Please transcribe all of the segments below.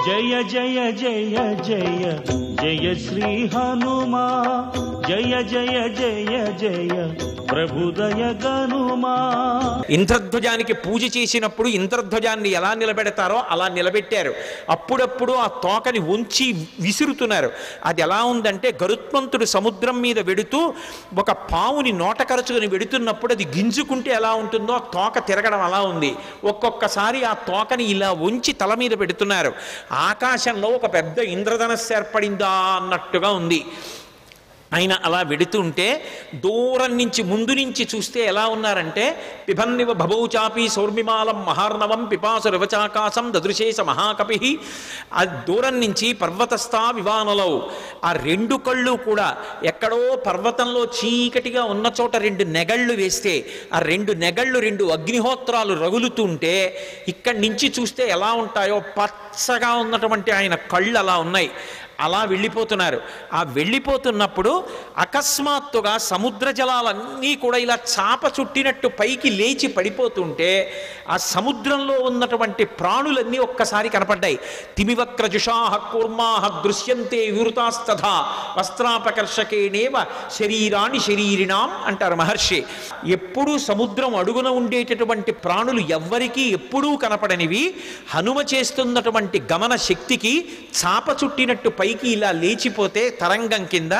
జయ జయ జయ జయ జయ శ్రీ హనుమా, జయ జయ జయ జయ ప్రభుదయ గనుమా. ఇంద్రధ్వజానికి పూజ చేసినప్పుడు ఇంద్రధ్వజాన్ని ఎలా నిలబెడతారో అలా నిలబెట్టారు. అప్పుడప్పుడు ఆ తోకని ఉంచి విసురుతున్నారు. అది ఎలా ఉందంటే, గరుత్మంతుడు సముద్రం మీద వెడుతూ ఒక పావుని నోట కరుచుకుని వెడుతున్నప్పుడు అది గింజుకుంటే ఎలా ఉంటుందో ఆ తోక తిరగడం అలా ఉంది. ఒక్కొక్కసారి ఆ తోకని ఇలా ఉంచి తల మీద పెడుతున్నారు. ఆకాశంలో ఒక పెద్ద ఇంద్రధనస్సు ఏర్పడిందా అన్నట్టుగా ఉంది. ఆయన అలా వెడుతుంటే దూరం నుంచి ముందు నుంచి చూస్తే ఎలా ఉన్నారంటే, పిబన్నివ భబౌచాపి సౌర్మిమాలం మహార్ణవం పిపాసు రవచాకాశం దదృశేష మహాకపి. ఆ దూరం నుంచి పర్వతస్థా వివానలౌ, ఆ రెండు కళ్ళు కూడా ఎక్కడో పర్వతంలో చీకటిగా ఉన్న చోట రెండు నెగళ్ళు వేస్తే ఆ రెండు నెగళ్ళు రెండు అగ్నిహోత్రాలు రగులుతుంటే ఇక్కడి నుంచి చూస్తే ఎలా ఉంటాయో పచ్చగా ఉన్నటువంటి ఆయన కళ్ళు అలా ఉన్నాయి. అలా వెళ్ళిపోతున్నారు. ఆ వెళ్ళిపోతున్నప్పుడు అకస్మాత్తుగా సముద్ర జలాలన్నీ కూడా ఇలా చాప చుట్టినట్టు పైకి లేచి పడిపోతుంటే ఆ సముద్రంలో ఉన్నటువంటి ప్రాణులన్నీ ఒక్కసారి కనపడ్డాయి. తిమివక్రజుషాహ కూర్మాహ దృశ్యంతే వివృతాస్తథా వస్త్రాపకర్షకేణేవ శరీరాన్ని శరీరిణాం అంటారు మహర్షి. ఎప్పుడూ సముద్రం అడుగున ఉండేటటువంటి ప్రాణులు ఎవ్వరికీ ఎప్పుడూ కనపడనివి హనుమ చేస్తున్నటువంటి గమన శక్తికి చాప చుట్టినట్టు పైకి ఇలా లేచిపోతే తరంగం కింద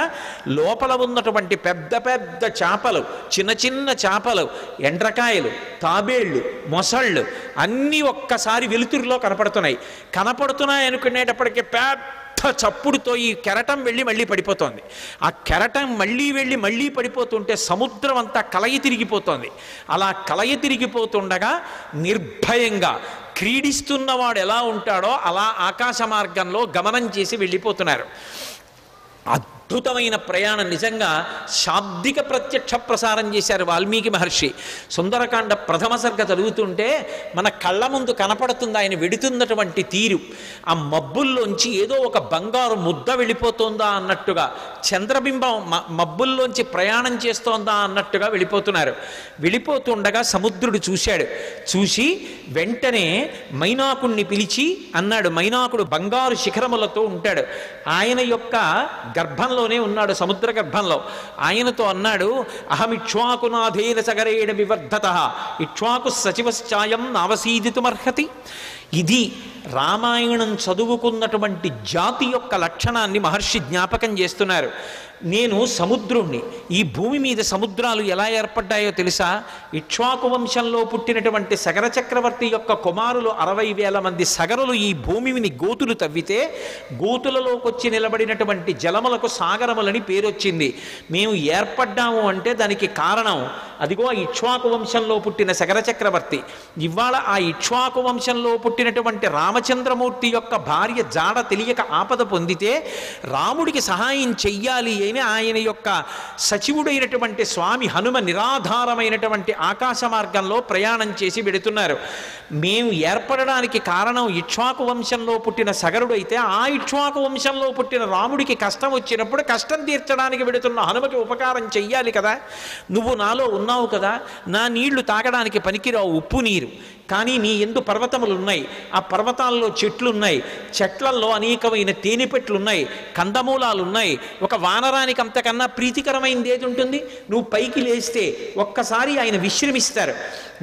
లోపల ఉన్నటువంటి పెద్ద పెద్ద చేపలు, చిన్న చిన్న చేపలు, ఎండ్రకాయలు, తాబేళ్లు, మొసళ్ళు అన్నీ ఒక్కసారి వెలుతురులో కనపడుతున్నాయి అనుకునేటప్పటికీ పెద్ద చప్పుడుతో ఈ కెరటం వెళ్ళి మళ్ళీ పడిపోతోంది. ఆ కెరటం మళ్ళీ పడిపోతుంటే సముద్రం అంతా కలయి తిరిగిపోతోంది. అలా కలయి తిరిగిపోతుండగా నిర్భయంగా క్రీడిస్తున్నవాడు ఎలా ఉంటాడో అలా ఆకాశ మార్గంలో గమనం చేసి వెళ్ళిపోతున్నారు. అద్భుతమైన ప్రయాణం. నిజంగా శాబ్దిక ప్రత్యక్ష ప్రసారం చేశారు వాల్మీకి మహర్షి. సుందరకాండ ప్రథమ సర్గ చదువుతుంటే మన కళ్ళ ముందు కనపడుతుంది ఆయన వెడుతున్నటువంటి తీరు. ఆ మబ్బుల్లోంచి ఏదో ఒక బంగారు ముద్ద వెళ్ళిపోతుందా అన్నట్టుగా, చంద్రబింబం మబ్బుల్లోంచి ప్రయాణం చేస్తోందా అన్నట్టుగా వెళ్ళిపోతున్నారు. వెళ్ళిపోతుండగా సముద్రుడు చూశాడు. చూసి వెంటనే మైనాకుణ్ణి పిలిచి అన్నాడు. మైనాకుడు బంగారు శిఖరములతో ఉంటాడు. ఆయన యొక్క గర్భంలోనే ఉన్నాడు, సముద్ర గర్భంలో. ఆయనతో అన్నాడు, అహమిక్ష్వాకునాథేన సగరేణ వివర్ధతః ఇక్ష్వాకు సచివశ్చాయం నావసీదితుమర్హతి. ఇది రామాయణం చదువుకున్నటువంటి జాతి యొక్క లక్షణాన్ని మహర్షి జ్ఞాపకం చేస్తున్నారు. నేను సముద్రుణ్ణి. ఈ భూమి మీద సముద్రాలు ఎలా ఏర్పడ్డాయో తెలుసా? ఇక్ష్వాకు వంశంలో పుట్టినటువంటి సగర చక్రవర్తి యొక్క కుమారులు 60,000 మంది సగరులు ఈ భూమిని గోతులు తవ్వితే గోతులలోకి వచ్చి నిలబడినటువంటి జలములకు సాగరములని పేరొచ్చింది. మేము ఏర్పడ్డాము అంటే దానికి కారణం అదిగో ఇక్ష్వాకు వంశంలో పుట్టిన సగర చక్రవర్తి. ఇవాళ ఆ ఇక్ష్వాకు వంశంలో పుట్టినటువంటి రామచంద్రమూర్తి యొక్క భార్య జాడ తెలియక ఆపద పొందితే రాముడికి సహాయం చెయ్యాలి అని ఆయన యొక్క సచివుడైనటువంటి స్వామి హనుమ నిరాధారమైనటువంటి ఆకాశ మార్గంలో ప్రయాణం చేసి వెడుతున్నారు. మేము ఏర్పడడానికి కారణం ఇక్ష్వాకు వంశంలో పుట్టిన సగరుడైతే ఆ ఇక్ష్వాకు వంశంలో పుట్టిన రాముడికి కష్టం వచ్చినప్పుడు కష్టం తీర్చడానికి వెడుతున్న హనుమకి ఉపకారం చెయ్యాలి కదా. నువ్వు నాలో ఉన్నావు కదా, నా నీళ్లు తాగడానికి పనికిరావు, ఉప్పు నీరు. కానీ నీ ఎందు పర్వతములు ఉన్నాయి, ఆ పర్వతాల్లో చెట్లు ఉన్నాయి, చెట్లల్లో అనేకమైన తేనెపెట్లు ఉన్నాయి, కందమూలాలు ఉన్నాయి. ఒక వానరానికి అంతకన్నా ప్రీతికరమైనది ఏది ఉంటుంది? నువ్వు పైకి లేస్తే ఒక్కసారి ఆయన విశ్రమిస్తారు.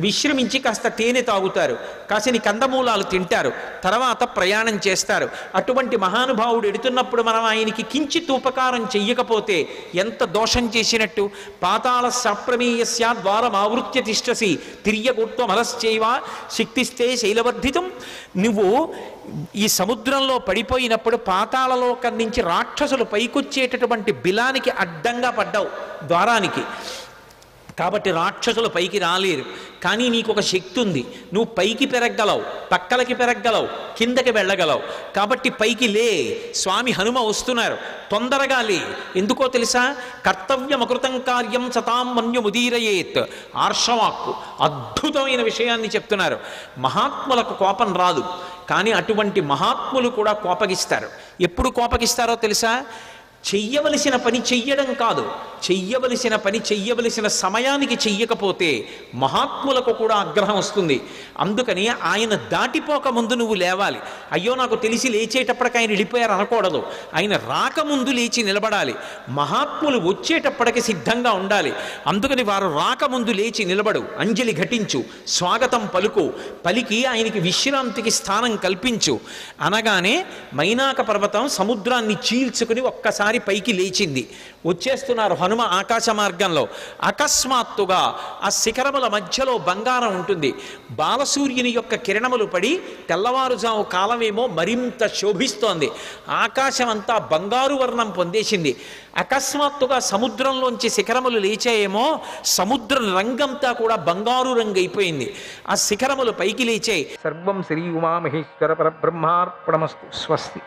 విశ్రమించి కాస్త తేనె తాగుతారు, కాసిని కందమూలాలు తింటారు, తర్వాత ప్రయాణం చేస్తారు. అటువంటి మహానుభావుడు ఎడుతున్నప్పుడు మనం ఆయనకి కించిత్ ఉపకారం చెయ్యకపోతే ఎంత దోషం చేసినట్టు. పాతాళ సప్రమేయస్య ద్వారం ఆవృత్య తిష్టసి తిర్యగోత్వమలశ్చైవ శక్తిస్తే శైలవర్ధితం. నువ్వు ఈ సముద్రంలో పడిపోయినప్పుడు పాతాళలోకం నుంచి రాక్షసులు పైకొచ్చేటటువంటి బిలానికి అడ్డంగా పడ్డావు, ద్వారానికి. కాబట్టి రాక్షసులు పైకి రాలేరు. కానీ నీకు ఒక శక్తి ఉంది, నువ్వు పైకి పెరగలవు, పక్కలకి పెరగలవు, కిందకి వెళ్ళగలవు. కాబట్టి పైకి లే, స్వామి హనుమ వస్తున్నారు, తొందరగా లే. ఎందుకో తెలుసా? కర్తవ్యమకృతం కార్యం సతాం మన్యుముదీరయేత్. ఆర్షవాక్కు అద్భుతమైన విషయాన్ని చెప్తున్నారు. మహాత్ములకు కోపం రాదు, కానీ అటువంటి మహాత్ములు కూడా కోపగిస్తారు. ఎప్పుడు కోపగిస్తారో తెలుసా? చెయ్యవలసిన పని చెయ్యడం కాదు, చెయ్యవలసిన పని చెయ్యవలసిన సమయానికి చెయ్యకపోతే మహాత్ములకు కూడా ఆగ్రహం వస్తుంది. అందుకని ఆయన దాటిపోక ముందు నువ్వు లేవాలి. అయ్యో నాకు తెలిసి లేచేటప్పటికి ఆయన వెళ్ళిపోయారు అనకూడదు. ఆయన రాకముందు లేచి నిలబడాలి. మహాత్ములు వచ్చేటప్పటికి సిద్ధంగా ఉండాలి. అందుకని వారు రాకముందు లేచి నిలబడు, అంజలి ఘటించు, స్వాగతం పలుకు, పలికి ఆయనకి విశ్రాంతికి స్థానం కల్పించు అనగానే మైనాక పర్వతం సముద్రాన్ని చీల్చుకుని ఒక్కసారి పైకి లేచింది. వచ్చేస్తున్నారు హనుమ ఆకాశ మార్గంలో. అకస్మాత్తుగా ఆ శిఖరముల మధ్యలో బంగారం ఉంటుంది. బాలసూర్యుని యొక్క కిరణములు పడి తెల్లవారుజాము కాలమేమో మరింత శోభిస్తోంది. ఆకాశం అంతా బంగారు వర్ణం పొందేసింది. అకస్మాత్తుగా సముద్రంలోంచి శిఖరములు లేచాయేమో, సముద్ర రంగంతా కూడా బంగారు రంగు అయిపోయింది. ఆ శిఖరములు పైకి లేచాయి. సర్వం శ్రీ ఉమామహేశ్వర పరబ్రహ్మార్పణమస్తు. స్వస్తి.